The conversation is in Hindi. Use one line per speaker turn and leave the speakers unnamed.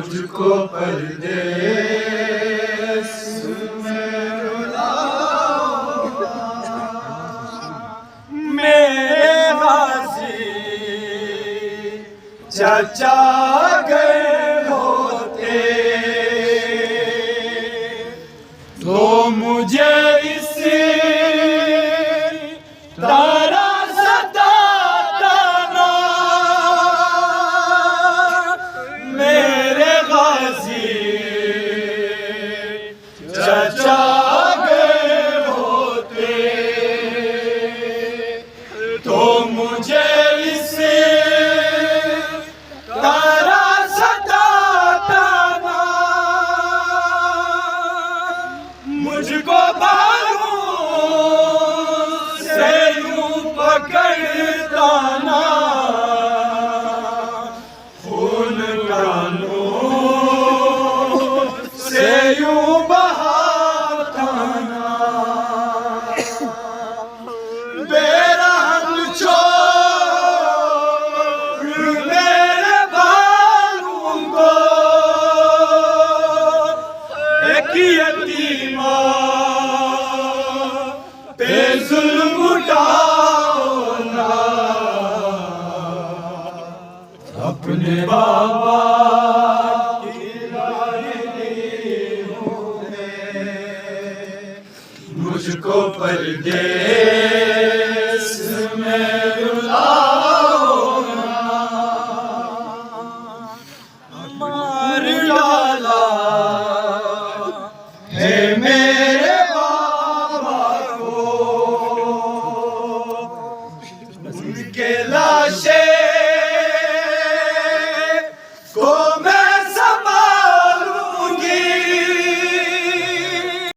मुझको परदेस में रुलाओ, मेरे गाजी चाचा गए होते तो मुझे इसी तरह सताता ना, मेरे गाजी चाचा गए होते तो मुझे इसी तरह सताता ना, मुझको बालों से यूं पकड़ता ना, खून कानों से यूं बहाता ना, बेरहम छोड़ मेरे बालों को एक यतीमा पे जुल्म उठाओ ना, अपने बाबा की राहों में मुझको परदेस में रुलाओ ना, मार डाला है मेरे बाबा को, उनके लाशें को